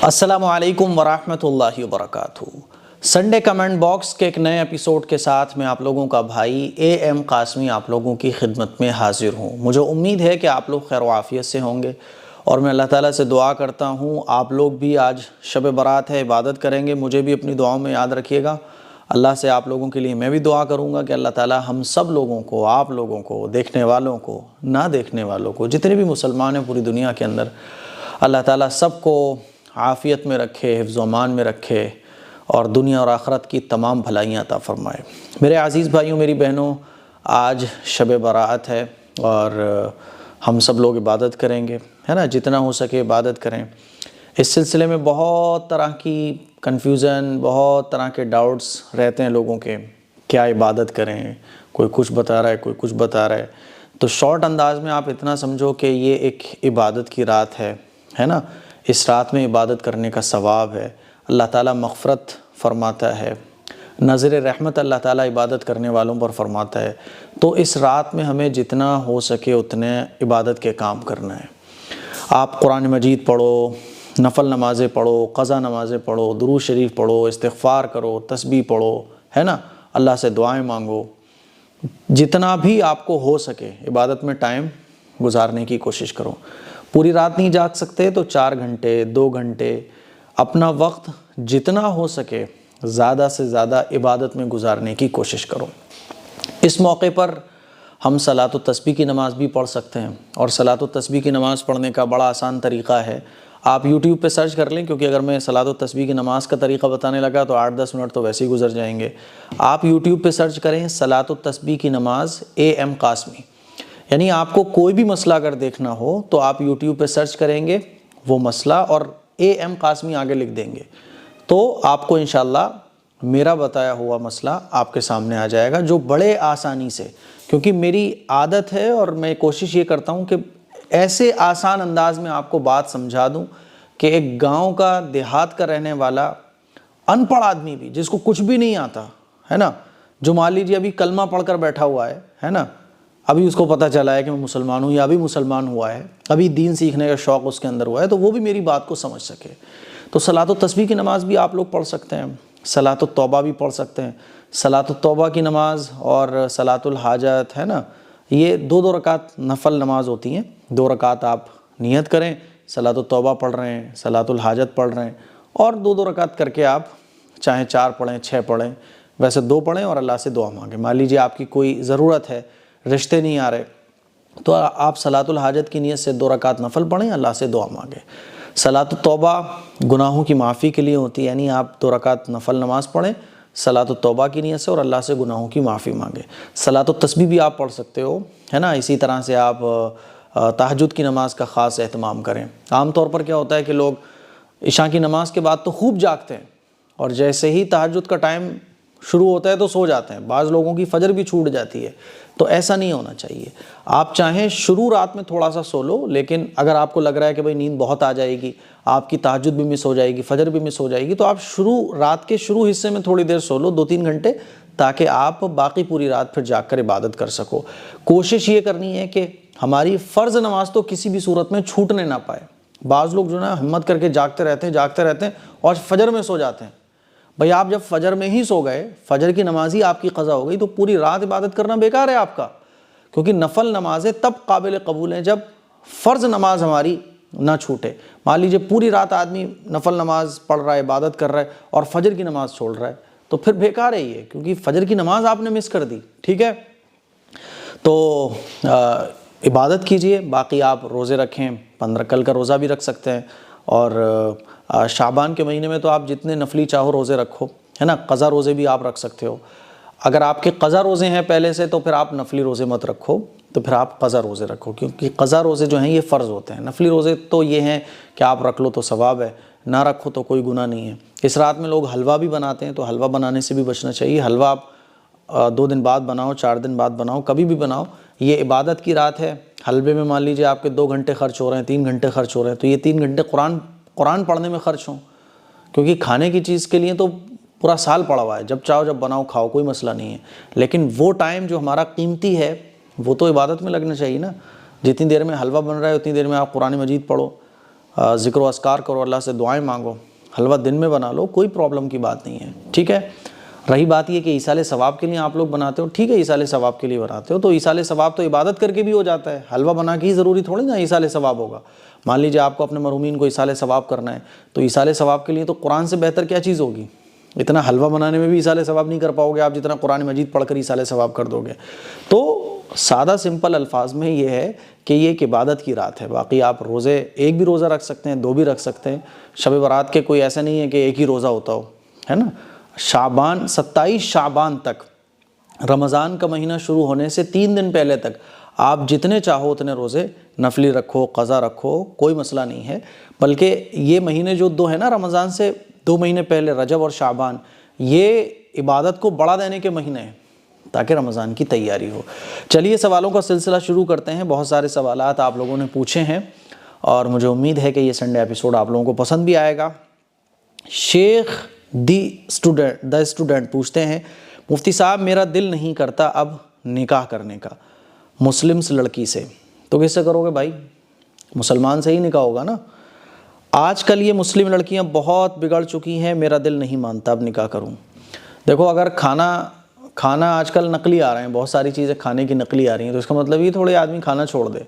السلام علیکم ورحمۃ اللہ وبرکاتہ۔ سنڈے کمنٹ باکس کے ایک نئے ایپیسوڈ کے ساتھ میں آپ لوگوں کا بھائی اے ایم قاسمی آپ لوگوں کی خدمت میں حاضر ہوں۔ مجھے امید ہے کہ آپ لوگ خیر و عافیت سے ہوں گے، اور میں اللہ تعالیٰ سے دعا کرتا ہوں آپ لوگ بھی آج شب برات ہے، عبادت کریں گے، مجھے بھی اپنی دعاؤں میں یاد رکھیے گا۔ اللہ سے آپ لوگوں کے لیے میں بھی دعا کروں گا کہ اللہ تعالیٰ ہم سب لوگوں کو، آپ لوگوں کو، دیکھنے والوں کو، نہ دیکھنے والوں کو، جتنے بھی مسلمان ہیں پوری دنیا کے اندر، اللہ تعالیٰ سب کو عافیت میں رکھے، حفظ و امان میں رکھے، اور دنیا اور آخرت کی تمام بھلائیاں عطا فرمائے۔ میرے عزیز بھائیوں، میری بہنوں، آج شب برات ہے اور ہم سب لوگ عبادت کریں گے، ہے نا، جتنا ہو سکے عبادت کریں۔ اس سلسلے میں بہت طرح کی کنفیوژن، بہت طرح کے ڈاؤٹس رہتے ہیں لوگوں کے، کیا عبادت کریں، کوئی کچھ بتا رہا ہے، کوئی کچھ بتا رہا ہے۔ تو شارٹ انداز میں آپ اتنا سمجھو کہ یہ ایک عبادت کی رات ہے نا، اس رات میں عبادت کرنے کا ثواب ہے، اللہ تعالیٰ مغفرت فرماتا ہے، نظر رحمت اللہ تعالیٰ عبادت کرنے والوں پر فرماتا ہے۔ تو اس رات میں ہمیں جتنا ہو سکے اتنے عبادت کے کام کرنا ہے۔ آپ قرآن مجید پڑھو، نفل نمازیں پڑھو، قضا نمازیں پڑھو، درود شریف پڑھو، استغفار کرو، تسبیح پڑھو، ہے نا، اللہ سے دعائیں مانگو، جتنا بھی آپ کو ہو سکے عبادت میں ٹائم گزارنے کی کوشش کرو۔ پوری رات نہیں جاگ سکتے تو 4 گھنٹے، 2 گھنٹے، اپنا وقت جتنا ہو سکے زیادہ سے زیادہ عبادت میں گزارنے کی کوشش کرو۔ اس موقع پر ہم صلاۃ التسبیح کی نماز بھی پڑھ سکتے ہیں، اور صلاۃ التسبیح کی نماز پڑھنے کا بڑا آسان طریقہ ہے۔ آپ یوٹیوب پہ سرچ کر لیں، کیونکہ اگر میں صلاۃ التسبیح کی نماز کا طریقہ بتانے لگا تو 8-10 منٹ تو ویسے ہی گزر جائیں گے۔ آپ یوٹیوب پہ سرچ کریں صلاۃ التسبیح کی نماز اے ایم قاسمی، یعنی آپ کو کوئی بھی مسئلہ اگر دیکھنا ہو تو آپ یوٹیوب پہ سرچ کریں گے وہ مسئلہ، اور اے ایم قاسمی آگے لکھ دیں گے، تو آپ کو انشاءاللہ میرا بتایا ہوا مسئلہ آپ کے سامنے آ جائے گا، جو بڑے آسانی سے، کیونکہ میری عادت ہے اور میں کوشش یہ کرتا ہوں کہ ایسے آسان انداز میں آپ کو بات سمجھا دوں کہ ایک گاؤں کا، دیہات کا رہنے والا ان پڑھ آدمی بھی، جس کو کچھ بھی نہیں آتا ہے نا، جو مان لیجیے ابھی کلمہ پڑھ کر بیٹھا ہوا ہے نا، ابھی اس کو پتہ چلا ہے کہ میں مسلمان ہوں، یا ابھی مسلمان ہوا ہے، ابھی دین سیکھنے کا شوق اس کے اندر ہوا ہے، تو وہ بھی میری بات کو سمجھ سکے۔ تو صلاۃ التسبیح کی نماز بھی آپ لوگ پڑھ سکتے ہیں، صلاۃ التوبہ بھی پڑھ سکتے ہیں۔ صلاۃ التوبہ کی نماز اور صلاۃ الحاجت ہے نا، یہ 2 رکعت نفل نماز ہوتی ہیں، 2 رکعت آپ نیت کریں، صلاۃ التوبہ پڑھ رہے ہیں، صلاۃ الحاجت پڑھ رہے ہیں، اور 2 رکعت کر کے آپ چاہے 4 پڑھیں، 6 پڑھیں، ویسے 2 پڑھیں اور اللہ سے دعا مانگیں۔ مان لیجیے آپ کی کوئی ضرورت ہے، رشتے نہیں آ رہے، تو آپ صلاۃ الحاجت کی نیت سے 2 رکعت نفل پڑھیں، اللہ سے دعا مانگیں۔ صلاۃ التوبہ گناہوں کی معافی کے لیے ہوتی ہے، یعنی آپ 2 رکعت نفل نماز پڑھیں صلاۃ التوبہ کی نیت سے، اور اللہ سے گناہوں کی معافی مانگیں۔ صلاۃ التسبیح بھی آپ پڑھ سکتے ہو، ہے نا، اسی طرح سے آپ تہجد کی نماز کا خاص اہتمام کریں۔ عام طور پر کیا ہوتا ہے کہ لوگ عشاء کی نماز کے بعد تو خوب جاگتے ہیں، اور جیسے ہی تہجد کا ٹائم شروع ہوتا ہے تو سو جاتے ہیں، بعض لوگوں کی فجر بھی چھوٹ جاتی ہے، تو ایسا نہیں ہونا چاہیے۔ آپ چاہیں شروع رات میں تھوڑا سا سو لو، لیکن اگر آپ کو لگ رہا ہے کہ بھئی نیند بہت آ جائے گی، آپ کی تہجد بھی مس ہو جائے گی، فجر بھی مس ہو جائے گی، تو آپ رات کے شروع حصے میں تھوڑی دیر سو لو، 2-3 گھنٹے، تاکہ آپ باقی پوری رات پھر جاگ کر عبادت کر سکو۔ کوشش یہ کرنی ہے کہ ہماری فرض نماز تو کسی بھی صورت میں چھوٹنے نہ پائے۔ بعض لوگ جو نا ہمت کر کے جاگتے رہتے ہیں اور فجر میں سو جاتے ہیں۔ بھئی آپ جب فجر میں ہی سو گئے، فجر کی نماز ہی آپ کی قضا ہو گئی، تو پوری رات عبادت کرنا بیکار ہے آپ کا، کیونکہ نفل نمازیں تب قابل قبول ہیں جب فرض نماز ہماری نہ چھوٹے۔ مان لیجیے پوری رات آدمی نفل نماز پڑھ رہا ہے، عبادت کر رہا ہے، اور فجر کی نماز چھوڑ رہا ہے، تو پھر بیکار ہے یہ، کیونکہ فجر کی نماز آپ نے مس کر دی، ٹھیک ہے۔ تو عبادت کیجئے، باقی آپ روزے رکھیں، 15 کل کا روزہ بھی رکھ سکتے ہیں، اور شعبان کے مہینے میں تو آپ جتنے نفلی چاہو روزے رکھو، ہے نا، قضا روزے بھی آپ رکھ سکتے ہو۔ اگر آپ کے قضا روزے ہیں پہلے سے تو پھر آپ نفلی روزے مت رکھو، تو پھر آپ قضا روزے رکھو، کیونکہ قضا روزے جو ہیں یہ فرض ہوتے ہیں۔ نفلی روزے تو یہ ہیں کہ آپ رکھ لو تو ثواب ہے، نہ رکھو تو کوئی گناہ نہیں ہے۔ اس رات میں لوگ حلوہ بھی بناتے ہیں، تو حلوہ بنانے سے بھی بچنا چاہیے۔ حلوہ آپ 2 دن بعد بناؤ، 4 دن بعد بناؤ، کبھی بھی بناؤ، یہ عبادت کی رات ہے۔ حلوے میں مان لیجیے آپ کے 2 گھنٹے خرچ ہو رہے ہیں، 3 گھنٹے خرچ ہو رہے ہیں، تو یہ 3 گھنٹے قرآن پڑھنے میں خرچ ہوں، کیونکہ کھانے کی چیز کے لیے تو پورا سال پڑا ہوا ہے، جب چاہو جب بناؤ کھاؤ، کوئی مسئلہ نہیں ہے، لیکن وہ ٹائم جو ہمارا قیمتی ہے وہ تو عبادت میں لگنا چاہیے نا۔ جتنی دیر میں حلوہ بن رہا ہے اتنی دیر میں آپ قرآن مجید پڑھو، ذکر و اذکار کرو، اللہ سے دعائیں مانگو، حلوہ دن میں بنا لو، کوئی پرابلم کی بات نہیں ہے، ٹھیک ہے۔ رہی بات یہ کہ ایصال ثواب کے لیے آپ لوگ بناتے ہو، ٹھیک ہے، ایصال ثواب کے لیے بناتے ہو تو ایصال ثواب تو عبادت کر کے بھی ہو جاتا ہے، حلوہ بنا کے ہی ضروری تھوڑی نا ایصال ثواب ہوگا۔ مان لیجیے آپ کو اپنے مرحومین کو ایصال ثواب کرنا ہے تو ایصال ثواب کے لیے تو قرآن سے بہتر کیا چیز ہوگی؟ اتنا حلوہ بنانے میں بھی ایصال ثواب نہیں کر پاؤ گے آپ جتنا قرآن مجید پڑھ کر ایصال ثواب کر دو گے۔ تو سادہ سمپل الفاظ میں یہ ہے کہ یہ ایک عبادت کی رات ہے، باقی آپ روزے ایک بھی روزہ رکھ سکتے ہیں، دو بھی رکھ سکتے ہیں، شب برات کے کوئی ایسا نہیں ہے کہ ایک ہی روزہ ہوتا ہو، ہے نا۔ شعبان 27 شعبان تک، رمضان کا مہینہ شروع ہونے سے 3 دن پہلے تک آپ جتنے چاہو اتنے روزے نفلی رکھو، قضا رکھو، کوئی مسئلہ نہیں ہے۔ بلکہ یہ مہینے جو دو ہیں نا رمضان سے 2 مہینے پہلے، رجب اور شعبان، یہ عبادت کو بڑھا دینے کے مہینے ہیں تاکہ رمضان کی تیاری ہو۔ چلیے سوالوں کا سلسلہ شروع کرتے ہیں۔ بہت سارے سوالات آپ لوگوں نے پوچھے ہیں اور مجھے امید ہے کہ یہ سنڈے ایپیسوڈ آپ لوگوں کو پسند بھی آئے گا۔ شیخ دی اسٹوڈنٹ پوچھتے ہیں، مفتی صاحب میرا دل نہیں کرتا اب نکاح کرنے کا مسلم لڑکی سے، تو کس سے کرو گے بھائی؟ مسلمان سے ہی نکاح ہوگا نا۔ آج کل یہ مسلم لڑکیاں بہت بگڑ چکی ہیں، میرا دل نہیں مانتا اب نکاح کروں۔ دیکھو اگر کھانا آج کل نقلی آ رہے ہیں، بہت ساری چیزیں کھانے کی نقلی آ رہی ہیں، تو اس کا مطلب یہ تھوڑے آدمی کھانا چھوڑ دے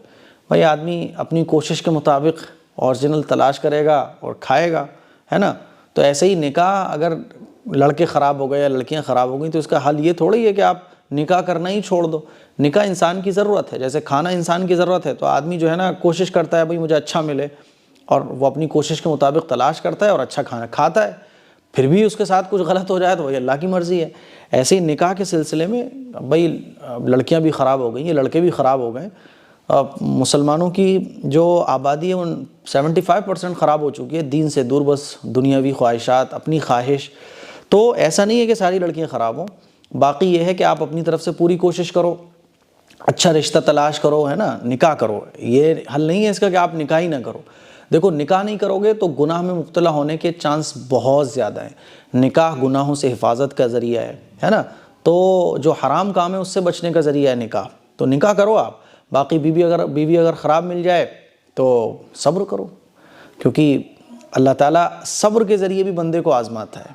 بھائی، آدمی اپنی کوشش کے مطابق اوریجنل تلاش کرے گا اور کھائے گا، ہے نا۔ تو ایسے ہی نکاح اگر لڑکے خراب ہو گئے یا لڑکیاں خراب ہو گئیں تو اس کا حل یہ تھوڑی ہے کہ آپ نکاح کرنا ہی چھوڑ دو۔ نکاح انسان کی ضرورت ہے، جیسے کھانا انسان کی ضرورت ہے، تو آدمی جو ہے نا کوشش کرتا ہے بھائی مجھے اچھا ملے، اور وہ اپنی کوشش کے مطابق تلاش کرتا ہے اور اچھا کھانا کھاتا ہے۔ پھر بھی اس کے ساتھ کچھ غلط ہو جائے تو وہی اللہ کی مرضی ہے۔ ایسے ہی نکاح کے سلسلے میں بھائی لڑکیاں بھی خراب ہو گئی ہیں، لڑکے بھی خراب ہو گئے۔ مسلمانوں کی جو آبادی ہے وہ 75% خراب ہو چکی ہے، دین سے دور، بس دنیاوی خواہشات، اپنی خواہش۔ تو ایسا نہیں ہے کہ ساری لڑکیاں خراب ہوں، باقی یہ ہے کہ آپ اپنی طرف سے پوری کوشش کرو، اچھا رشتہ تلاش کرو، ہے نا، نکاح کرو۔ یہ حل نہیں ہے اس کا کہ آپ نکاح ہی نہ کرو۔ دیکھو نکاح نہیں کرو گے تو گناہ میں مبتلا ہونے کے چانس بہت زیادہ ہیں۔ نکاح گناہوں سے حفاظت کا ذریعہ ہے نا، تو جو حرام کام ہے اس سے بچنے کا ذریعہ ہے نکاح، تو نکاح کرو آپ۔ باقی بیوی اگر خراب مل جائے تو صبر کرو، کیونکہ اللہ تعالیٰ صبر کے ذریعے بھی بندے کو آزماتا ہے،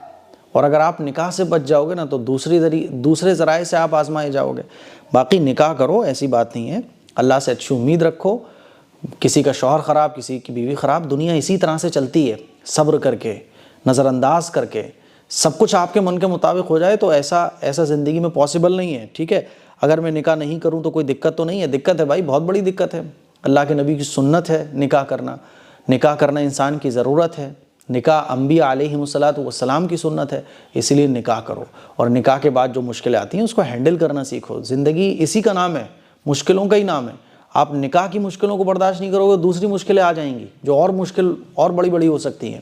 اور اگر آپ نکاح سے بچ جاؤ گے نا تو دوسرے ذرائع سے آپ آزمائے جاؤ گے۔ باقی نکاح کرو، ایسی بات نہیں ہے، اللہ سے اچھی امید رکھو۔ کسی کا شوہر خراب، کسی کی بیوی خراب، دنیا اسی طرح سے چلتی ہے، صبر کر کے، نظر انداز کر کے، سب کچھ آپ کے من کے مطابق ہو جائے تو ایسا زندگی میں پاسبل نہیں ہے، ٹھیک ہے۔ اگر میں نکاح نہیں کروں تو کوئی دقت تو نہیں ہے، دقت ہے بھائی، بہت بڑی دقت ہے۔ اللہ کے نبی کی سنت ہے نکاح کرنا انسان کی ضرورت ہے، نکاح انبیاء علیہم السلام کی سنت ہے، اس لیے نکاح کرو، اور نکاح کے بعد جو مشکلیں آتی ہیں اس کو ہینڈل کرنا سیکھو۔ زندگی اسی کا نام ہے، مشکلوں کا ہی نام ہے۔ آپ نکاح کی مشکلوں کو برداشت نہیں کرو گے، دوسری مشکلیں آ جائیں گی جو اور مشکل اور بڑی بڑی ہو سکتی ہیں۔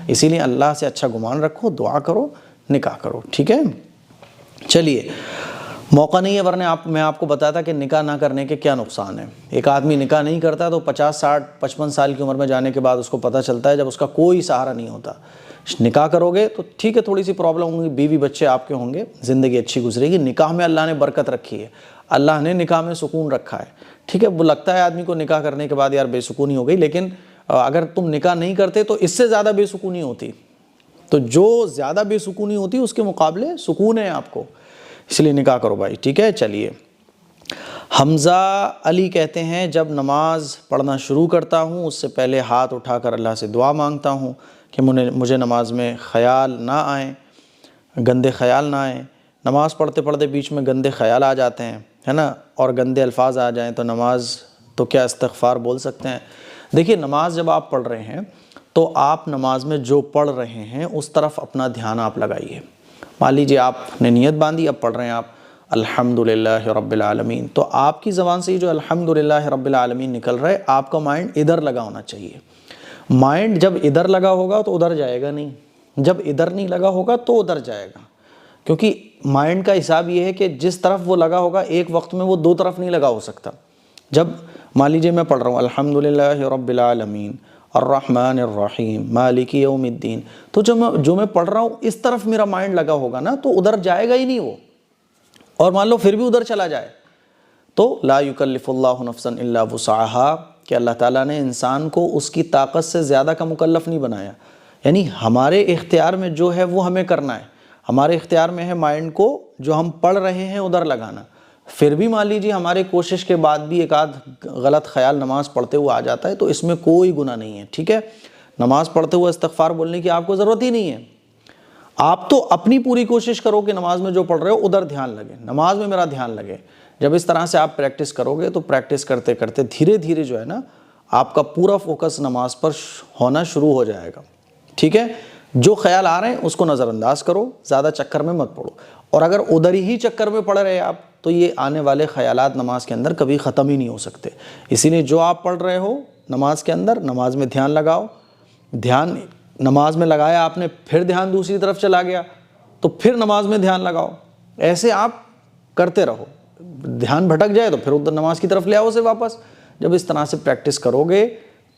اسی لیے اللہ سے اچھا گمان رکھو، دعا کرو، نکاح کرو، ٹھیک ہے۔ چلیے، موقع نہیں ہے ورنہ میں آپ کو بتاتا کہ نکاح نہ کرنے کے کیا نقصان ہیں۔ ایک آدمی نکاح نہیں کرتا تو 50 60 55 سال کی عمر میں جانے کے بعد اس کو پتہ چلتا ہے جب اس کا کوئی سہارا نہیں ہوتا۔ نکاح کرو گے تو ٹھیک ہے، تھوڑی سی پرابلم ہوں گی، بیوی بچے آپ کے ہوں گے، زندگی اچھی گزرے گی۔ نکاح میں اللہ نے برکت رکھی ہے، اللہ نے نکاح میں سکون رکھا ہے، ٹھیک ہے۔ وہ لگتا ہے آدمی کو نکاح کرنے کے بعد یار بے سکونی ہو گئی، لیکن اگر تم نکاح نہیں کرتے تو اس سے زیادہ بے سکونی ہوتی، تو جو زیادہ بے سکونی ہوتی اس کے مقابلے سکون ہے آپ کو، اس لیے نکاح کرو بھائی، ٹھیک ہے۔ چلیے، حمزہ علی کہتے ہیں جب نماز پڑھنا شروع کرتا ہوں اس سے پہلے ہاتھ اٹھا کر اللہ سے دعا مانگتا ہوں کہ مجھے نماز میں خیال نہ آئیں، گندے خیال نہ آئیں۔ نماز پڑھتے پڑھتے بیچ میں گندے خیال آ جاتے ہیں، ہے نا، اور گندے الفاظ آ جائیں تو کیا استغفار بول سکتے ہیں؟ دیکھیے، نماز جب آپ پڑھ رہے ہیں تو آپ نماز میں جو پڑھ رہے ہیں اس طرف اپنا دھیان آپ لگائیے۔ مان لیجیے آپ نے نیت باندھی، اب پڑھ رہے ہیں آپ الحمدللہ رب العالمین، تو آپ کی زبان سے جو الحمدللہ رب العالمین نکل رہا ہے، آپ کا مائنڈ ادھر لگا ہونا چاہیے۔ مائنڈ جب ادھر لگا ہوگا تو ادھر جائے گا نہیں، جب ادھر نہیں لگا ہوگا تو ادھر جائے گا، کیونکہ مائنڈ کا حساب یہ ہے کہ جس طرف وہ لگا ہوگا ایک وقت میں وہ دو طرف نہیں لگا ہو سکتا۔ جب مان لیجیے میں پڑھ رہا ہوں الحمدللہ رب العالمین الرحمن الرحیم مالک یوم الدین، تو جو میں پڑھ رہا ہوں اس طرف میرا مائنڈ لگا ہوگا نا تو ادھر جائے گا ہی نہیں وہ، اور مان لو پھر بھی ادھر چلا جائے تو لا یکلف اللہ نفسا الا وسعها، کہ اللہ تعالیٰ نے انسان کو اس کی طاقت سے زیادہ کا مکلف نہیں بنایا، یعنی ہمارے اختیار میں جو ہے وہ ہمیں کرنا ہے، ہمارے اختیار میں ہے مائنڈ کو جو ہم پڑھ رہے ہیں ادھر لگانا۔ پھر بھی مان لیجیے ہمارے کوشش کے بعد بھی ایک آدھ غلط خیال نماز پڑھتے ہوئے آ جاتا ہے تو اس میں کوئی گناہ نہیں ہے، ٹھیک ہے؟ نماز پڑھتے ہوئے استغفار بولنے کی آپ کو ضرورت ہی نہیں ہے، آپ تو اپنی پوری کوشش کرو کہ نماز میں جو پڑھ رہے ہو ادھر دھیان لگے، نماز میں میرا دھیان لگے۔ جب اس طرح سے آپ پریکٹس کرو گے تو پریکٹس کرتے کرتے دھیرے دھیرے جو ہے نا آپ کا پورا فوکس نماز پر ہونا شروع ہو جائے گا، ٹھیک ہے؟ جو خیال آ رہے ہیں اس کو نظر انداز کرو، زیادہ چکر میں مت پڑو، اور اگر ادھر ہی چکر میں پڑ رہے آپ تو یہ آنے والے خیالات نماز کے اندر کبھی ختم ہی نہیں ہو سکتے۔ اسی لیے جو آپ پڑھ رہے ہو نماز کے اندر، نماز میں دھیان لگاؤ، دھیان نماز میں لگایا آپ نے، پھر دھیان دوسری طرف چلا گیا تو پھر نماز میں دھیان لگاؤ، ایسے آپ کرتے رہو۔ دھیان بھٹک جائے تو پھر ادھر نماز کی طرف لے آؤ اسے واپس۔ جب اس طرح سے پریکٹس کرو گے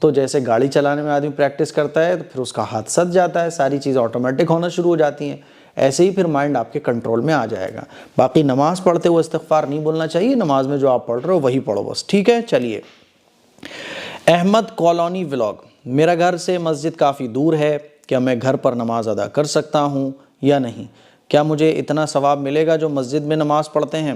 تو جیسے گاڑی چلانے میں آدمی پریکٹس کرتا ہے تو پھر اس کا ہاتھ سج جاتا ہے، ساری چیزیں آٹومیٹک ہونا شروع ہو جاتی ہیں، ایسے ہی پھر مائنڈ آپ کے کنٹرول میں آ جائے گا۔ باقی نماز پڑھتے ہوئے استغفار نہیں بولنا چاہیے، نماز میں جو آپ پڑھ رہے ہو وہی پڑھو بس، ٹھیک ہے؟ چلیے، احمد کالونی ولاگ، میرا گھر سے مسجد کافی دور ہے، کیا میں گھر پر نماز ادا کر سکتا ہوں یا نہیں؟ کیا مجھے اتنا ثواب ملے گا جو مسجد میں نماز پڑھتے ہیں؟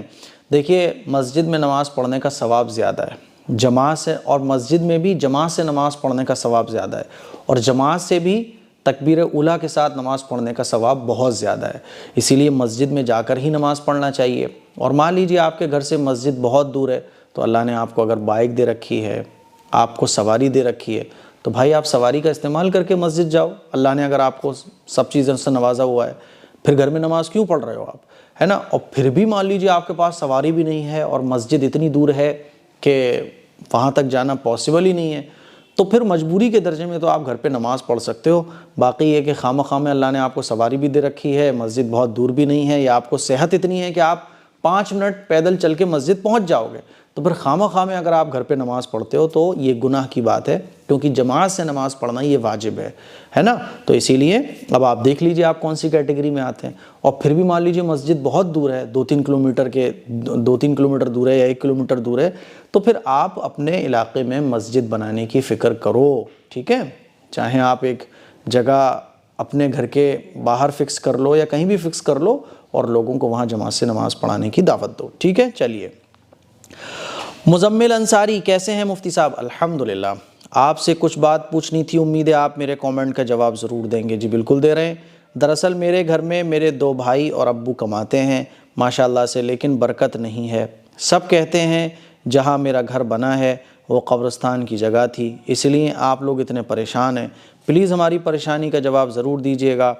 دیکھیے، مسجد میں نماز پڑھنے کا ثواب زیادہ ہے جماعت سے، اور مسجد میں بھی جماعت سے نماز پڑھنے کا ثواب زیادہ ہے، اور جماعت سے بھی تکبیر اولیٰ کے ساتھ نماز پڑھنے کا ثواب بہت زیادہ ہے۔ اسی لیے مسجد میں جا کر ہی نماز پڑھنا چاہیے۔ اور مان لیجیے آپ کے گھر سے مسجد بہت دور ہے تو اللہ نے آپ کو اگر بائک دے رکھی ہے، آپ کو سواری دے رکھی ہے، تو بھائی آپ سواری کا استعمال کر کے مسجد جاؤ۔ اللہ نے اگر آپ کو سب چیزوں سے نوازا ہوا ہے، پھر گھر میں نماز کیوں پڑھ رہے ہو آپ، ہے نا؟ اور پھر بھی مان لیجیے آپ کے پاس سواری بھی نہیں ہے اور مسجد اتنی دور ہے کہ وہاں تک جانا پاسبل ہی نہیں ہے، تو پھر مجبوری کے درجے میں تو آپ گھر پہ نماز پڑھ سکتے ہو۔ باقی یہ کہ خواہ میں اللہ نے آپ کو سواری بھی دے رکھی ہے، مسجد بہت دور بھی نہیں ہے، یا آپ کو صحت اتنی ہے کہ آپ 5 منٹ پیدل چل کے مسجد پہنچ جاؤ گے، تو پھر خواہ میں اگر آپ گھر پہ نماز پڑھتے ہو تو یہ گناہ کی بات ہے، کیونکہ جماعت سے نماز پڑھنا یہ واجب ہے نا؟ تو اسی لیے اب آپ دیکھ لیجئے آپ کون سی کیٹیگری میں آتے ہیں۔ اور پھر بھی مان لیجئے مسجد بہت دور ہے، 2-3 کلومیٹر دور ہے یا 1 کلومیٹر دور ہے، تو پھر آپ اپنے علاقے میں مسجد بنانے کی فکر کرو، ٹھیک ہے؟ چاہے آپ ایک جگہ اپنے گھر کے باہر فکس کر لو یا کہیں بھی فکس کر لو اور لوگوں کو وہاں جماعت سے نماز پڑھانے کی دعوت دو، ٹھیک ہے؟ چلیے، مزمل انصاری، کیسے ہیں مفتی صاحب؟ الحمدللہ، آپ سے کچھ بات پوچھنی تھی، امید ہے آپ میرے کامنٹ کا جواب ضرور دیں گے۔ جی بالکل دے رہے ہیں۔ دراصل میرے گھر میں میرے 2 بھائی اور ابو کماتے ہیں ماشاءاللہ سے، لیکن برکت نہیں ہے۔ سب کہتے ہیں جہاں میرا گھر بنا ہے وہ قبرستان کی جگہ تھی، اس لیے آپ لوگ اتنے پریشان ہیں۔ پلیز ہماری پریشانی کا جواب ضرور دیجیے گا،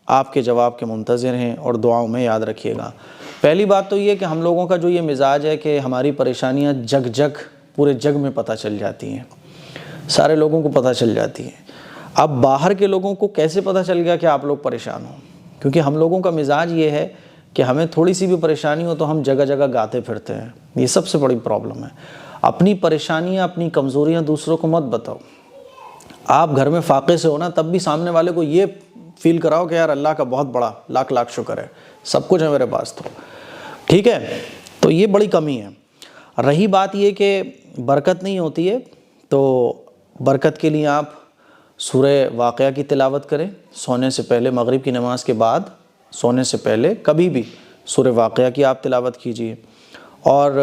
آپ کے جواب کے منتظر ہیں اور دعاؤں میں یاد رکھیے گا۔ پہلی بات تو یہ کہ ہم لوگوں کا جو یہ مزاج ہے کہ ہماری پریشانیاں پورے جگ میں پتہ چل جاتی ہیں، سارے لوگوں کو پتہ چل جاتی ہیں۔ اب باہر کے لوگوں کو کیسے پتہ چل گیا کہ آپ لوگ پریشان ہوں؟ کیونکہ ہم لوگوں کا مزاج یہ ہے کہ ہمیں تھوڑی سی بھی پریشانی ہو تو ہم جگہ جگہ گاتے پھرتے ہیں، یہ سب سے بڑی پرابلم ہے۔ اپنی پریشانیاں، اپنی کمزوریاں دوسروں کو مت بتاؤ۔ آپ گھر میں فاقے سے ہو نا، تب بھی سامنے والے کو یہ فیل کراؤ کہ یار اللہ کا بہت بڑا لاکھ شکر ہے، سب کچھ ہے میرے پاس، تو ٹھیک ہے؟ تو یہ بڑی کمی ہے۔ رہی بات یہ کہ برکت نہیں ہوتی ہے، تو برکت کے لیے آپ سورہ واقعہ کی تلاوت کریں سونے سے پہلے، مغرب کی نماز کے بعد سونے سے پہلے کبھی بھی سورہ واقعہ کی آپ تلاوت کیجئے، اور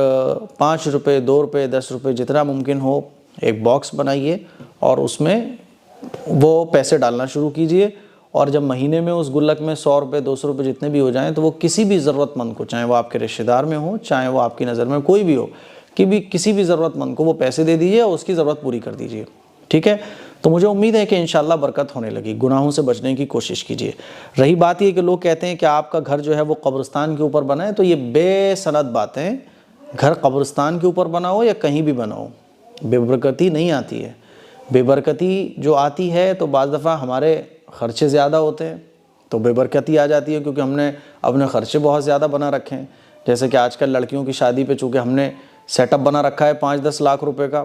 5 روپے، 2 روپے، 10 روپے جتنا ممکن ہو ایک باکس بنائیے اور اس میں وہ پیسے ڈالنا شروع کیجئے، اور جب مہینے میں اس گلک میں 100 روپے، 200 روپے جتنے بھی ہو جائیں تو وہ کسی بھی ضرورت مند کو، چاہے وہ آپ کے رشتہ دار میں ہو، چاہے وہ آپ کی نظر میں کوئی بھی ہو، کسی بھی ضرورت مند کو وہ پیسے دے دیجئے اور اس کی ضرورت پوری کر دیجئے، ٹھیک ہے؟ تو مجھے امید ہے کہ انشاءاللہ برکت ہونے لگی۔ گناہوں سے بچنے کی کوشش کیجئے۔ رہی بات یہ کہ لوگ کہتے ہیں کہ آپ کا گھر جو ہے وہ قبرستان کے اوپر بنا ہے، تو یہ بے سند باتیں۔ گھر قبرستان کے اوپر بنا ہو یا کہیں بھی بنا ہو، بے برکتی نہیں آتی ہے۔ بے برکتی جو آتی ہے تو بعض دفعہ ہمارے خرچے زیادہ ہوتے ہیں تو بے برکتی آ جاتی ہے، کیونکہ ہم نے اپنے خرچے بہت زیادہ بنا رکھے ہیں۔ جیسے کہ آج کل لڑکیوں کی شادی پہ چونکہ ہم نے سیٹ اپ بنا رکھا ہے 5-10 لاکھ روپے کا،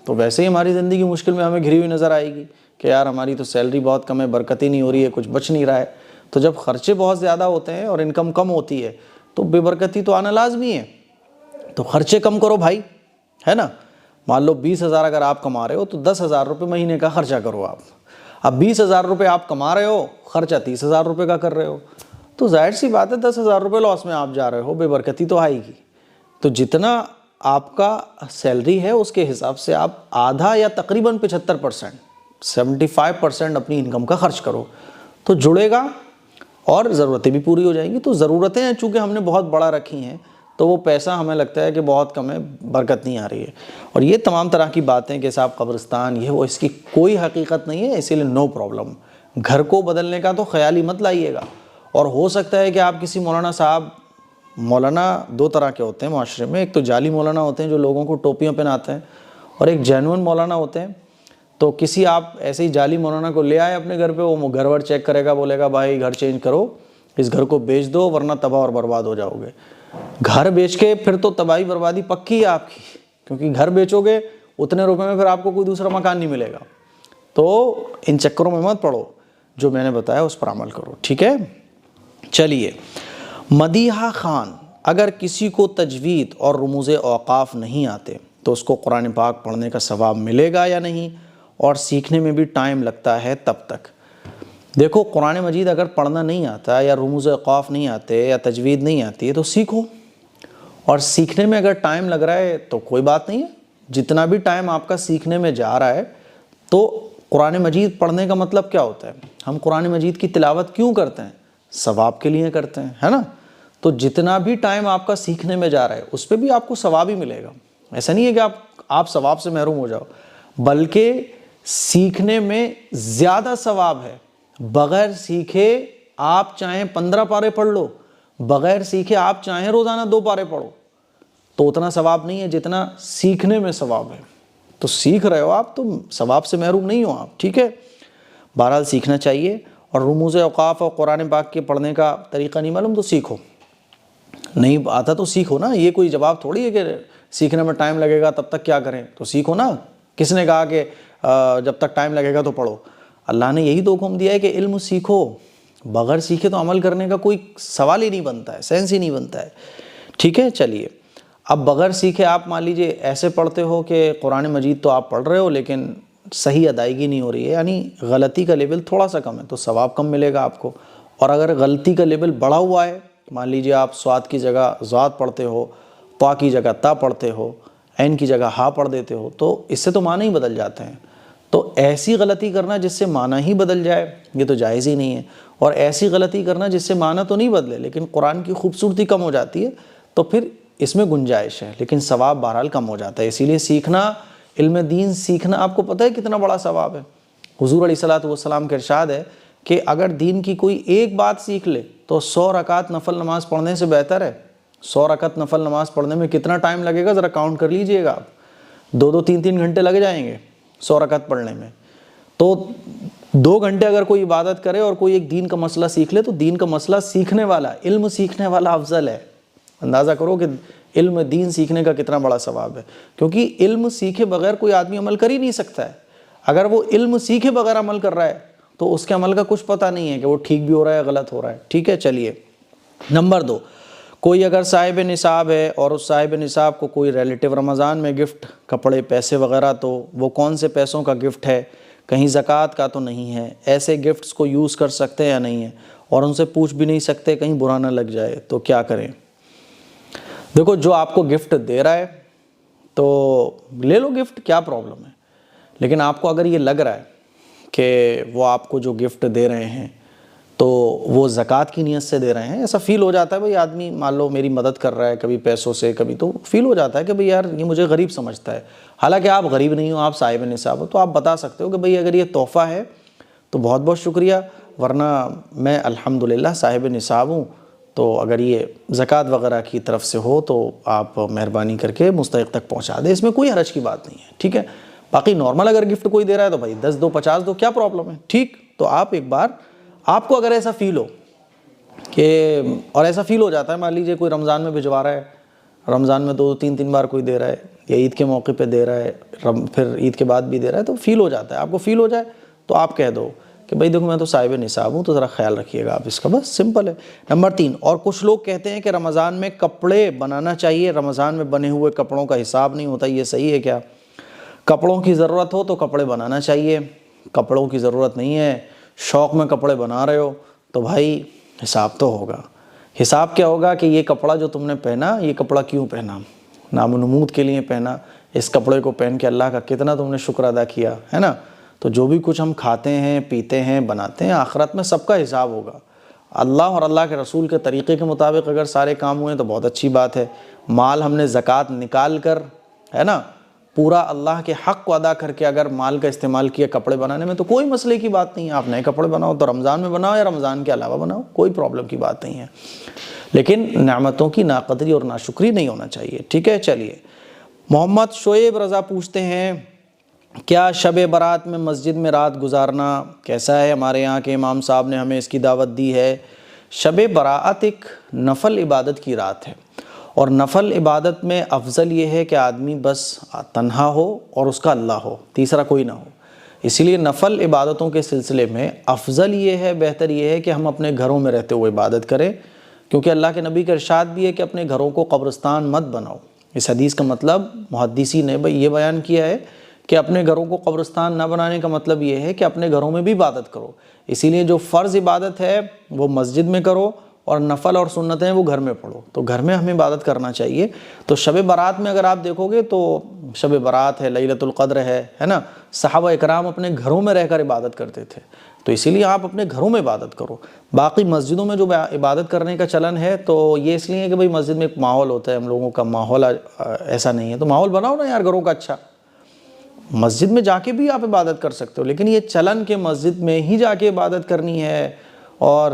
تو ویسے ہی ہماری زندگی مشکل میں ہمیں گھری ہوئی نظر آئے گی کہ یار ہماری تو سیلری بہت کم ہے، برکت ہی نہیں ہو رہی ہے، کچھ بچ نہیں رہا ہے۔ تو جب خرچے بہت زیادہ ہوتے ہیں اور انکم کم ہوتی ہے تو بے برکتی تو آنا لازمی ہے۔ تو خرچے کم کرو بھائی، ہے نا؟ مان لو 20,000 اگر آپ کما رہے ہو تو 10,000 روپے مہینے کا خرچہ کرو آپ. اب 20,000 روپے آپ کما رہے ہو, خرچہ 30,000 روپے کا کر رہے ہو, تو ظاہر سی بات ہے 10,000 روپے لاس میں آپ جا رہے ہو, بے برکتی تو آئے گی. تو جتنا آپ کا سیلری ہے اس کے حساب سے آپ آدھا یا تقریباً 75%, 75% اپنی انکم کا خرچ کرو, تو جڑے گا اور ضرورتیں بھی پوری ہو جائیں گی. تو ضرورتیں ہیں چونکہ ہم نے بہت بڑا رکھی ہیں تو وہ پیسہ ہمیں لگتا ہے کہ بہت کم ہے, برکت نہیں آ رہی ہے. اور یہ تمام طرح کی باتیں کہ صاحب قبرستان یہ وہ, اس کی کوئی حقیقت نہیں ہے, اسی لیے نو پرابلم. گھر کو بدلنے کا تو خیال ہی مت لائیے گا. اور ہو سکتا ہے کہ آپ کسی مولانا صاحب, مولانا دو طرح کے ہوتے ہیں معاشرے میں, ایک تو جعلی مولانا ہوتے ہیں جو لوگوں کو ٹوپیاں پہناتے ہیں, اور ایک جینون مولانا ہوتے ہیں. تو کسی آپ ایسے ہی جعلی مولانا کو لے آئے اپنے گھر پہ, وہ گھر ور چیک کرے گا, بولے گا بھائی گھر چینج کرو, اس گھر کو بیچ دو ورنہ تباہ اور برباد ہو جاؤ گے. گھر بیچ کے پھر تو تباہی بربادی پکی ہے آپ کی, کیونکہ گھر بیچو گے اتنے روپے میں پھر آپ کو کوئی دوسرا مکان نہیں ملے گا. تو ان چکروں میں مت پڑو, جو میں نے بتایا اس پر عمل کرو, ٹھیک ہے. چلیے, مدیحہ خان, اگر کسی کو تجوید اور رموز اوقاف نہیں آتے تو اس کو قرآن پاک پڑھنے کا ثواب ملے گا یا نہیں, اور سیکھنے میں بھی ٹائم لگتا ہے تب تک. دیکھو, قرآن مجید اگر پڑھنا نہیں آتا یا رموز اوقاف نہیں آتے یا تجوید نہیں آتی ہے تو سیکھو, اور سیکھنے میں اگر ٹائم لگ رہا ہے تو کوئی بات نہیں ہے. جتنا بھی ٹائم آپ کا سیکھنے میں جا رہا ہے, تو قرآن مجید پڑھنے کا مطلب کیا ہوتا ہے, ہم قرآن مجید کی تلاوت کیوں کرتے ہیں, ثواب کے لیے کرتے ہیں, ہے نا. تو جتنا بھی ٹائم آپ کا سیکھنے میں جا رہا ہے اس پہ بھی آپ کو ثواب ہی ملے گا. ایسا نہیں ہے کہ آپ ثواب سے محروم ہو جاؤ, بلکہ سیکھنے میں زیادہ ثواب ہے. بغیر سیکھے آپ چاہیں 15 پارے پڑھ لو, بغیر سیکھے آپ چاہیں روزانہ 2 پارے پڑھو, تو اتنا ثواب نہیں ہے جتنا سیکھنے میں ثواب ہے. تو سیکھ رہے ہو آپ تو ثواب سے محروم نہیں ہو آپ, ٹھیک ہے. بہرحال سیکھنا چاہیے. اور رموز اوقاف اور قرآن پاک کے پڑھنے کا طریقہ نہیں معلوم تو سیکھو, نہیں آتا تو سیکھو نا. یہ کوئی جواب تھوڑی ہے کہ سیکھنے میں ٹائم لگے گا تب تک کیا کریں, تو سیکھو نا. کس نے کہا کہ جب تک ٹائم لگے گا تو پڑھو؟ اللہ نے یہی تو حکم دیا ہے کہ علم سیکھو, بغیر سیکھے تو عمل کرنے کا کوئی سوال ہی نہیں بنتا ہے, سینس ہی نہیں بنتا ہے, ٹھیک ہے. چلیے, اب بغیر سیکھے آپ مان لیجئے ایسے پڑھتے ہو کہ قرآن مجید تو آپ پڑھ رہے ہو لیکن صحیح ادائیگی نہیں ہو رہی ہے, یعنی غلطی کا لیول تھوڑا سا کم ہے, تو ثواب کم ملے گا آپ کو. اور اگر غلطی کا لیول بڑھا ہوا ہے, مان لیجئے آپ سواد کی جگہ ذات پڑھتے ہو, طا کی جگہ تا پڑھتے ہو, عین کی جگہ ہا پڑھ دیتے ہو, تو اس سے تو معنی ہی بدل جاتے ہیں. تو ایسی غلطی کرنا جس سے معنی ہی بدل جائے یہ تو جائز ہی نہیں ہے, اور ایسی غلطی کرنا جس سے معنی تو نہیں بدلے لیکن قرآن کی خوبصورتی کم ہو جاتی ہے, تو پھر اس میں گنجائش ہے, لیکن ثواب بہرحال کم ہو جاتا ہے. اسی لیے سیکھنا, علم دین سیکھنا, آپ کو پتہ ہے کتنا بڑا ثواب ہے. حضور علیہ الصلوۃ والسلام کا ارشاد ہے کہ اگر دین کی کوئی ایک بات سیکھ لے تو 100 رکعت نفل نماز پڑھنے سے بہتر ہے. 100 رکعت نفل نماز پڑھنے میں کتنا ٹائم لگے گا ذرا کاؤنٹ کر لیجئے گا آپ, 2 3 گھنٹے لگ جائیں گے 100 رکعت پڑھنے میں. تو 2 گھنٹے اگر کوئی عبادت کرے اور کوئی ایک دین کا مسئلہ سیکھ لے تو دین کا مسئلہ سیکھنے والا, علم سیکھنے والا افضل ہے. اندازہ کرو کہ علم دین سیکھنے کا کتنا بڑا ثواب ہے, کیونکہ علم سیکھے بغیر کوئی آدمی عمل کر ہی نہیں سکتا ہے. اگر وہ علم سیکھے بغیر عمل کر رہا ہے تو اس کے عمل کا کچھ پتہ نہیں ہے کہ وہ ٹھیک بھی ہو رہا ہے غلط ہو رہا ہے, ٹھیک ہے. چلیے, نمبر 2, کوئی اگر صاحب نصاب ہے اور اس صاحب نصاب کو کوئی ریلیٹیو رمضان میں گفٹ کپڑے پیسے وغیرہ, تو وہ کون سے پیسوں کا گفٹ ہے, کہیں زکوٰۃ کا تو نہیں ہے, ایسے گفٹس کو یوز کر سکتے ہیں یا نہیں ہے, اور ان سے پوچھ بھی نہیں سکتے کہیں برا نہ لگ جائے, تو کیا کریں؟ دیکھو, جو آپ کو گفٹ دے رہا ہے تو لے لو گفٹ, کیا پرابلم ہے. لیکن آپ کو اگر یہ لگ رہا ہے کہ وہ آپ کو جو گفٹ دے رہے ہیں تو وہ زکوٰۃ کی نیت سے دے رہے ہیں, ایسا فیل ہو جاتا ہے بھئی آدمی مان لو میری مدد کر رہا ہے کبھی پیسوں سے کبھی, تو فیل ہو جاتا ہے کہ بھئی یار یہ مجھے غریب سمجھتا ہے. حالانکہ آپ غریب نہیں ہو, آپ صاحب نصاب ہو, تو آپ بتا سکتے ہو کہ بھئی اگر یہ تحفہ ہے تو بہت بہت شکریہ, ورنہ میں الحمدللہ صاحب نصاب ہوں, تو اگر یہ زکوٰۃ وغیرہ کی طرف سے ہو تو آپ مہربانی کر کے مستحق تک پہنچا دیں, اس میں کوئی حرج کی بات نہیں ہے, ٹھیک ہے. باقی نارمل اگر گفٹ کوئی دے رہا ہے تو بھائی 10 دو 50 دو, کیا پرابلم ہے, ٹھیک. تو آپ ایک بار, آپ کو اگر ایسا فیل ہو کہ, اور ایسا فیل ہو جاتا ہے مان لیجئے کوئی رمضان میں بھجوا رہا ہے, رمضان میں 2 3 بار کوئی دے رہا ہے, یا عید کے موقع پہ دے رہا ہے, پھر عید کے بعد بھی دے رہا ہے, تو فیل ہو جاتا ہے. آپ کو فیل ہو جائے تو آپ کہہ دو کہ بھائی دیکھو میں تو صاحب نصاب ہوں, تو ذرا خیال رکھیے گا آپ اس کا, بس سمپل ہے. نمبر 3, اور کچھ لوگ کہتے ہیں کہ رمضان میں کپڑے بنانا چاہیے, رمضان میں بنے ہوئے کپڑوں کا حساب نہیں ہوتا, یہ صحیح ہے کیا؟ کپڑوں کی ضرورت ہو تو کپڑے بنانا چاہیے، کپڑوں کی ضرورت نہیں ہے، شوق میں کپڑے بنا رہے ہو تو بھائی حساب تو ہوگا۔ حساب کیا ہوگا کہ یہ کپڑا جو تم نے پہنا، یہ کپڑا کیوں پہنا؟ نام و نمود کے لیے پہنا؟ اس کپڑے کو پہن کے اللہ کا کتنا تم نے شکر ادا کیا ہے نا؟ تو جو بھی کچھ ہم کھاتے ہیں، پیتے ہیں، بناتے ہیں، آخرت میں سب کا حساب ہوگا۔ اللہ اور اللہ کے رسول کے طریقے کے مطابق اگر سارے کام ہوئے تو بہت اچھی بات ہے۔ مال ہم نے زکوٰۃ نکال کر ہے نا پورا اللہ کے حق کو ادا کر کے اگر مال کا استعمال کیا کپڑے بنانے میں تو کوئی مسئلے کی بات نہیں ہے۔ آپ نئے کپڑے بناؤ تو رمضان میں بناؤ یا رمضان کے علاوہ بناؤ، کوئی پرابلم کی بات نہیں ہے، لیکن نعمتوں کی ناقدری اور ناشکری نہیں ہونا چاہیے، ٹھیک ہے۔ چلیے، محمد شعیب رضا پوچھتے ہیں کیا شب برات میں مسجد میں رات گزارنا کیسا ہے؟ ہمارے یہاں کے امام صاحب نے ہمیں اس کی دعوت دی ہے۔ شب برات ایک نفل عبادت کی رات ہے، اور نفل عبادت میں افضل یہ ہے کہ آدمی بس تنہا ہو اور اس کا اللہ ہو، تیسرا کوئی نہ ہو۔ اسی لیے نفل عبادتوں کے سلسلے میں افضل یہ ہے، بہتر یہ ہے کہ ہم اپنے گھروں میں رہتے ہوئے عبادت کریں، کیونکہ اللہ کے نبی کا ارشاد بھی ہے کہ اپنے گھروں کو قبرستان مت بناؤ۔ اس حدیث کا مطلب محدثین نے یہ بیان کیا ہے کہ اپنے گھروں کو قبرستان نہ بنانے کا مطلب یہ ہے کہ اپنے گھروں میں بھی عبادت کرو۔ اسی لیے جو فرض عبادت ہے وہ مسجد میں کرو، اور نفل اور سنتیں وہ گھر میں پڑھو۔ تو گھر میں ہمیں عبادت کرنا چاہیے۔ تو شب برات میں اگر آپ دیکھو گے تو شب برات ہے، لیلۃ القدر ہے نا، صحابہ اکرام اپنے گھروں میں رہ کر عبادت کرتے تھے، تو اسی لیے آپ اپنے گھروں میں عبادت کرو۔ باقی مسجدوں میں جو عبادت کرنے کا چلن ہے تو یہ اس لیے کہ بھئی مسجد میں ایک ماحول ہوتا ہے، ہم لوگوں کا ماحول ایسا نہیں ہے، تو ماحول بناؤ نا یار گھروں کا اچھا۔ مسجد میں جا کے بھی آپ عبادت کر سکتے ہو، لیکن یہ چلن کہ مسجد میں ہی جا کے عبادت کرنی ہے اور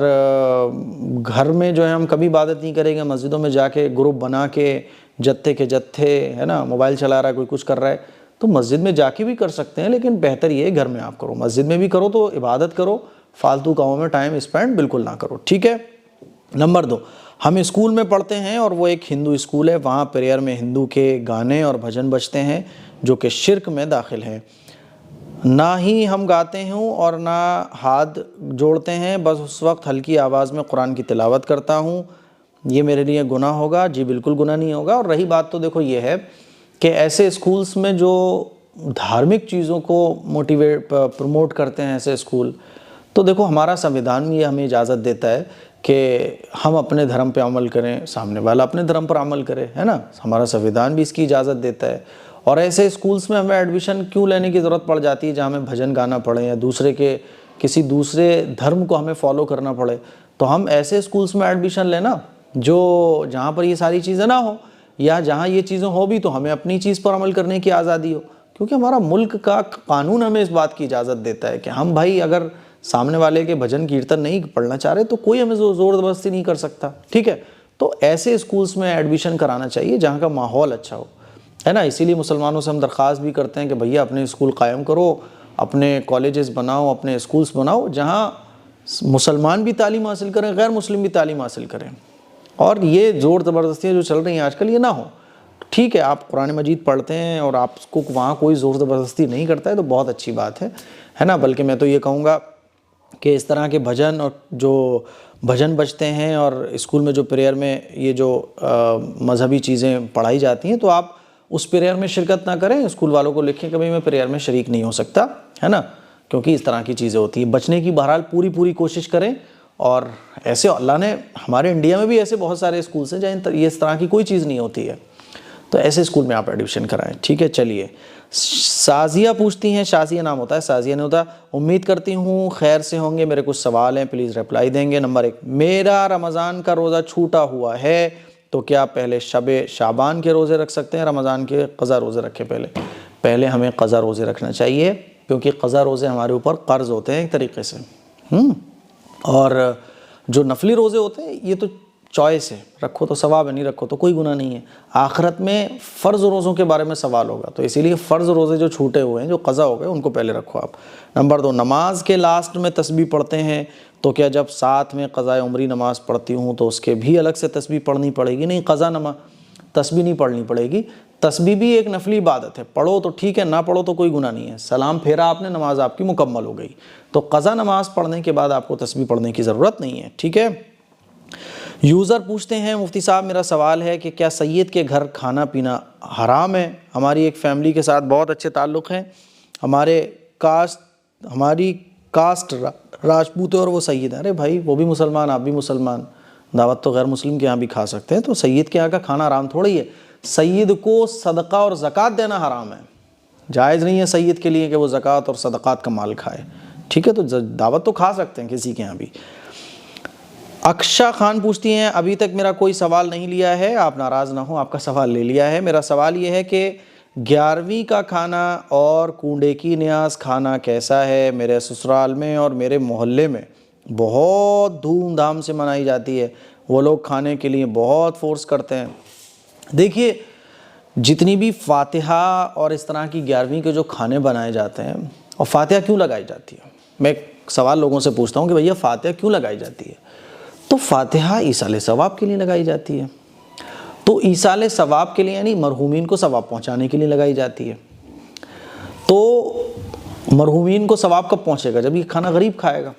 گھر میں جو ہے ہم کبھی عبادت نہیں کریں گے، مسجدوں میں جا کے گروپ بنا کے جتھے کے جتھے ہے نا موبائل چلا رہا ہے، کوئی کچھ کر رہا ہے، تو مسجد میں جا کے بھی کر سکتے ہیں، لیکن بہتر یہ ہے گھر میں آپ کرو۔ مسجد میں بھی کرو تو عبادت کرو، فالتو کاموں میں ٹائم اسپینڈ بالکل نہ کرو، ٹھیک ہے۔ نمبر 2، ہم اسکول میں پڑھتے ہیں اور وہ ایک ہندو اسکول ہے، وہاں پریئر میں ہندو کے گانے اور بھجن بجتے ہیں جو کہ شرک میں داخل ہیں۔ نہ ہی ہم گاتے ہوں اور نہ ہاتھ جوڑتے ہیں، بس اس وقت ہلکی آواز میں قرآن کی تلاوت کرتا ہوں، یہ میرے لیے گناہ ہوگا؟ جی بالکل گناہ نہیں ہوگا۔ اور رہی بات تو دیکھو یہ ہے کہ ایسے اسکولز میں جو دھارمک چیزوں کو پروموٹ کرتے ہیں ایسے اسکول، تو دیکھو ہمارا سنویدھان یہ ہمیں اجازت دیتا ہے کہ ہم اپنے دھرم پہ عمل کریں، سامنے والا اپنے دھرم پر عمل کرے، ہے نا، ہمارا سنویدھان بھی اس کی اجازت دیتا ہے۔ اور ایسے اسکولز میں ہمیں ایڈمیشن کیوں لینے کی ضرورت پڑ جاتی ہے جہاں ہمیں بھجن گانا پڑے یا کسی دوسرے دھرم کو ہمیں فالو کرنا پڑے؟ تو ہم ایسے اسکولز میں ایڈمیشن لینا جہاں پر یہ ساری چیزیں نہ ہو، یا جہاں یہ چیزیں ہو بھی تو ہمیں اپنی چیز پر عمل کرنے کی آزادی ہو، کیونکہ ہمارا ملک کا قانون ہمیں اس بات کی اجازت دیتا ہے کہ ہم بھائی اگر سامنے والے کے بھجن کیرتن نہیں پڑھنا چاہ رہے تو کوئی ہمیں زور زبردستی نہیں کر سکتا، ٹھیک ہے۔ تو ایسے اسکولز میں ایڈمیشن کرانا چاہیے جہاں کا ماحول اچھا ہو، ہے نا۔ اسی لیے مسلمانوں سے ہم درخواست بھی کرتے ہیں کہ بھیا اپنے اسکول قائم کرو، اپنے کالجز بناؤ، اپنے اسکولز بناؤ جہاں مسلمان بھی تعلیم حاصل کریں، غیر مسلم بھی تعلیم حاصل کریں، اور یہ زور زبردستیاں جو چل رہی ہیں آج کل یہ نہ ہو۔ ٹھیک ہے، آپ قرآن مجید پڑھتے ہیں اور آپ کو وہاں کوئی زور زبردستی نہیں کرتا ہے تو بہت اچھی بات ہے نا۔ بلکہ میں تو یہ کہوں گا کہ اس طرح کے بھجن اور جو بھجن بجتے ہیں اور اسکول میں جو پریئر میں یہ جو مذہبی چیزیں پڑھائی جاتی ہیں تو آپ اس پریئر میں شرکت نہ کریں، اسکول والوں کو لکھیں کہ بھئی میں پریئر میں شریک نہیں ہو سکتا، ہے نا، کیونکہ اس طرح کی چیزیں ہوتی ہیں۔ بچنے کی بہرحال پوری کوشش کریں، اور ایسے اللہ نے ہمارے انڈیا میں بھی ایسے بہت سارے اسکولس ہیں جہاں یہ اس طرح کی کوئی چیز نہیں ہوتی ہے، تو ایسے اسکول میں آپ ایڈمیشن کرائیں، ٹھیک ہے۔ چلیے، سازیہ پوچھتی ہیں، شازیہ نام ہوتا ہے، سازیہ نہیں ہوتا۔ امید کرتی ہوں خیر سے ہوں گے، میرے کچھ سوال ہیں، پلیز رپلائی دیں گے۔ نمبر 1، میرا رمضان کا روزہ چھوٹا ہوا ہے تو کیا پہلے شب شعبان کے روزے رکھ سکتے ہیں؟ رمضان کے قضا روزے رکھے پہلے ہمیں قضا روزے رکھنا چاہیے، کیونکہ قضا روزے ہمارے اوپر قرض ہوتے ہیں ایک طریقے سے، اور جو نفلی روزے ہوتے ہیں یہ تو چوائس ہے، رکھو تو ثواب ہے، نہیں رکھو تو کوئی گناہ نہیں ہے۔ آخرت میں فرض روزوں کے بارے میں سوال ہوگا، تو اسی لیے فرض روزے جو چھوٹے ہوئے ہیں، جو قضا ہو گئے، ان کو پہلے رکھو آپ۔ نمبر 2، نماز کے لاسٹ میں تسبیح پڑھتے ہیں تو کیا جب ساتھ میں قضاء عمری نماز پڑھتی ہوں تو اس کے بھی الگ سے تسبیح پڑھنی پڑے گی؟ نہیں، قضا تسبیح نہیں پڑھنی پڑے گی، تسبیح بھی ایک نفلی عبادت ہے، پڑھو تو ٹھیک ہے، نہ پڑھو تو کوئی گناہ نہیں ہے، سلام پھیرا آپ نے، نماز آپ کی مکمل ہو گئی۔ تو قضا نماز پڑھنے کے بعد آپ کو تسبیح پڑھنے کی ضرورت نہیں ہے، ٹھیک ہے۔ یوزر پوچھتے ہیں مفتی صاحب میرا سوال ہے کہ کیا سید کے گھر کھانا پینا حرام ہے؟ ہماری ایک فیملی کے ساتھ بہت اچھے تعلق ہیں، ہماری کاسٹ راجپوت ہے اور وہ سید ہیں۔ ارے بھائی وہ بھی مسلمان، آپ بھی مسلمان، دعوت تو غیر مسلم کے یہاں بھی کھا سکتے ہیں، تو سید کے یہاں کا کھانا حرام تھوڑی ہے۔ سید کو صدقہ اور زکوٰۃ دینا حرام ہے، جائز نہیں ہے سید کے لیے کہ وہ زکوٰۃ اور صدقات کا مال کھائے، ٹھیک ہے؟ تو دعوت تو کھا سکتے ہیں کسی کے یہاں بھی۔ اکشا خان پوچھتی ہیں ابھی تک میرا کوئی سوال نہیں لیا ہے، آپ ناراض نہ ہوں، آپ کا سوال لے لیا ہے۔ میرا سوال یہ ہے کہ 11ویں کا کھانا اور کنڈے کی نیاز کھانا کیسا ہے؟ میرے سسرال میں اور میرے محلے میں بہت دھوم دھام سے منائی جاتی ہے، وہ لوگ کھانے کے لیے بہت فورس کرتے ہیں۔ دیکھیے جتنی بھی فاتحہ اور اس طرح کی 11ویں کے جو کھانے بنائے جاتے ہیں، اور فاتحہ کیوں لگائی جاتی ہے؟ میں ایک سوال لوگوں سے پوچھتا ہوں کہ بھیا فاتحہ کیوں لگائی جاتی ہے؟ تو فاتحہ ایصال ثواب کے لیے لگائی جاتی ہے، تو ایصال ثواب کے لیے یعنی مرحومین کو ثواب پہنچانے کے لیے لگائی جاتی ہے۔ تو مرحومین کو ثواب کب پہنچے گا؟ جب یہ کھانا غریب کھائے گا۔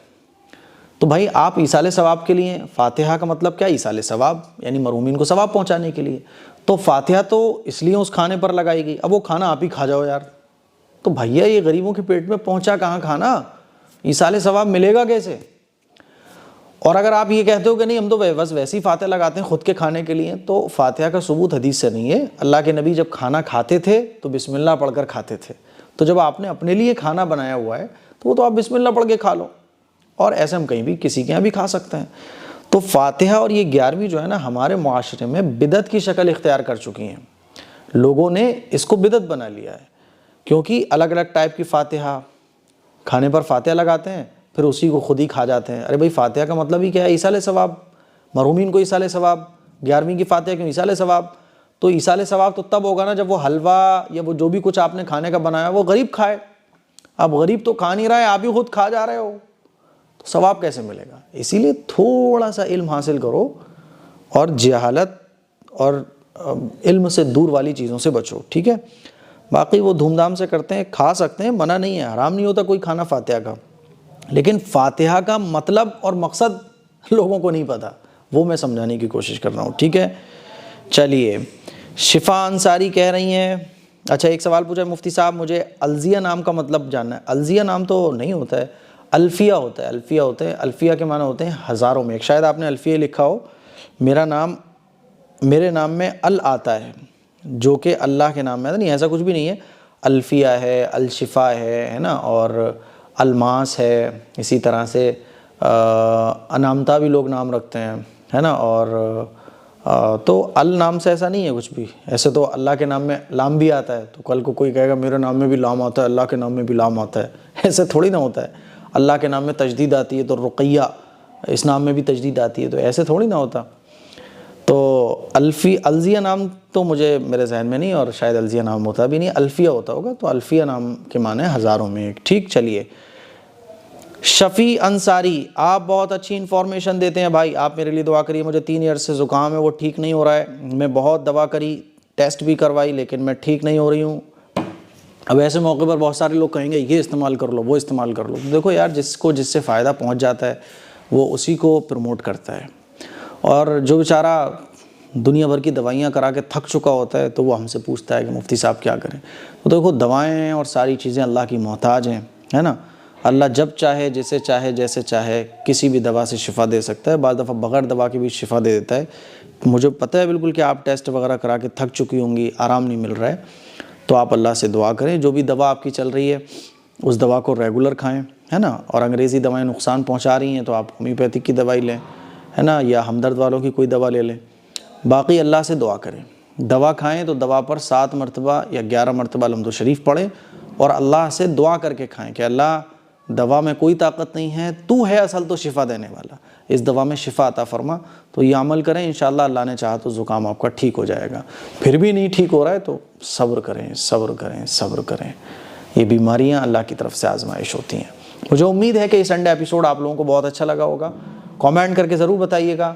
تو بھائی آپ ایصال ثواب کے لیے، فاتحہ کا مطلب کیا؟ ایصال ثواب، یعنی مرحومین کو ثواب پہنچانے کے لیے۔ تو فاتحہ تو اس لیے اس کھانے پر لگائی گئی، اب وہ کھانا آپ ہی کھا جاؤ یار، تو بھیا یہ غریبوں کے پیٹ میں پہنچا کہاں کھانا؟ ایصال ثواب ملے گا کیسے؟ اور اگر آپ یہ کہتے ہو کہ نہیں ہم تو بس ویسے ہی فاتحہ لگاتے ہیں خود کے کھانے کے لیے، تو فاتحہ کا ثبوت حدیث سے نہیں ہے۔ اللہ کے نبی جب کھانا کھاتے تھے تو بسم اللہ پڑھ کر کھاتے تھے، تو جب آپ نے اپنے لیے کھانا بنایا ہوا ہے تو وہ تو آپ بسم اللہ پڑھ کے کھا لو، اور ایسے ہم کہیں بھی کسی کے یہاں بھی کھا سکتے ہیں۔ تو فاتحہ اور یہ 11ویں جو ہے نا ہمارے معاشرے میں بدعت کی شکل اختیار کر چکی ہیں، لوگوں نے اس کو بدعت بنا لیا ہے، کیونکہ الگ الگ ٹائپ کی فاتحہ، کھانے پر فاتحہ لگاتے ہیں پھر اسی کو خود ہی کھا جاتے ہیں۔ ارے بھائی فاتحہ کا مطلب ہی کیا ہے؟ ایصال ثواب، مرحومین کو ایصال ثواب، 11ویں کی فاتحہ کیوں ایصال ثواب؟ تو ایصال ثواب تو تب ہوگا نا جب وہ حلوہ یا وہ جو بھی کچھ آپ نے کھانے کا بنایا وہ غریب کھائے۔ اب غریب تو کھا نہیں رہا ہے، آپ ہی خود کھا جا رہے ہو، تو ثواب کیسے ملے گا؟ اسی لیے تھوڑا سا علم حاصل کرو اور جہالت اور علم سے دور والی چیزوں سے بچو، ٹھیک ہے؟ باقی وہ دھوم دھام سے کرتے ہیں، کھا سکتے ہیں، منع نہیں ہے، حرام نہیں ہوتا کوئی کھانا فاتحہ کا، لیکن فاتحہ کا مطلب اور مقصد لوگوں کو نہیں پتہ، وہ میں سمجھانے کی کوشش کر رہا ہوں، ٹھیک ہے؟ چلیے شفا انصاری کہہ رہی ہیں، اچھا ایک سوال پوچھا ہے مفتی صاحب مجھے الزیہ نام کا مطلب جاننا ہے۔ الزیہ نام تو نہیں ہوتا ہے، الفیہ ہوتا ہے، الفیہ ہوتے ہیں، الفیہ کے معنی ہوتے ہیں ہزاروں میں ایک۔ شاید آپ نے الفیہ لکھا ہو، میرے نام میں ال آتا ہے جو کہ اللہ کے نام میں نہیں، ایسا کچھ بھی نہیں ہے۔ الفیہ ہے، الشفا ہے نا، اور الماس ہے، اسی طرح سے انامتا بھی لوگ نام رکھتے ہیں، ہے نا، اور تو ال نام سے ایسا نہیں ہے کچھ بھی۔ ایسے تو اللہ کے نام میں لام بھی آتا ہے، تو کل کو کوئی کہے گا میرے نام میں بھی لام آتا ہے، اللہ کے نام میں بھی لام آتا ہے، ایسے تھوڑی نہ ہوتا ہے۔ اللہ کے نام میں تجدید آتی ہے تو رقیہ اس نام میں بھی تجدید آتی ہے، تو ایسے تھوڑی نہ ہوتا۔ تو الزیہ نام تو میرے ذہن میں نہیں، اور شاید الزیہ نام ہوتا بھی نہیں، الفیہ ہوتا ہوگا، تو الفیہ نام کے معنی ہزاروں میں ایک، ٹھیک؟ چلیے شفیع انصاری آپ بہت اچھی انفارمیشن دیتے ہیں بھائی، آپ میرے لیے دعا کریے، مجھے 3 ایئر سے زکام ہے، وہ ٹھیک نہیں ہو رہا ہے، میں بہت دوا کری، ٹیسٹ بھی کروائی، لیکن میں ٹھیک نہیں ہو رہی ہوں۔ اب ایسے موقع پر بہت سارے لوگ کہیں گے یہ استعمال کر لو، وہ استعمال کر لو۔ دیکھو یار جس سے فائدہ پہنچ جاتا ہے وہ اسی کو پروموٹ کرتا ہے، اور جو بیچارہ دنیا بھر کی دوائیاں کرا کے تھک چکا ہوتا ہے تو وہ ہم سے پوچھتا ہے کہ مفتی صاحب کیا کریں۔ تو دیکھو دوائیں اور ساری چیزیں اللہ کی محتاج ہیں، ہے نا، اللہ جب چاہے جسے چاہے جیسے چاہے کسی بھی دوا سے شفا دے سکتا ہے، بعض دفعہ بغیر دوا کے بھی شفا دے دیتا ہے۔ مجھے پتہ ہے بالکل کہ آپ ٹیسٹ وغیرہ کرا کے تھک چکی ہوں گی، آرام نہیں مل رہا ہے، تو آپ اللہ سے دعا کریں، جو بھی دوا آپ کی چل رہی ہے اس دوا کو ریگولر کھائیں، ہے نا، اور انگریزی دوائیں نقصان پہنچا رہی ہیں تو آپ ہومیوپیتھک کی دوائی لیں، ہے نا، یا ہمدرد والوں کی کوئی دوا لے لیں۔ باقی اللہ سے دعا کریں، دوا کھائیں تو دوا پر 7 مرتبہ یا 11 مرتبہ الحمد شریف پڑھیں، اور اللہ سے دعا کر کے کھائیں کہ اللہ دوا میں کوئی طاقت نہیں ہے، تو ہے اصل تو شفا دینے والا، اس دوا میں شفا عطا فرما۔ تو یہ عمل کریں، انشاءاللہ اللہ نے چاہا تو زکام آپ کا ٹھیک ہو جائے گا۔ پھر بھی نہیں ٹھیک ہو رہا ہے تو صبر کریں، صبر کریں، صبر کریں، یہ بیماریاں اللہ کی طرف سے آزمائش ہوتی ہیں۔ مجھے امید ہے کہ یہ سنڈے ایپیسوڈ آپ لوگوں کو بہت اچھا لگا ہوگا، کامنٹ کر کے ضرور بتائیے گا۔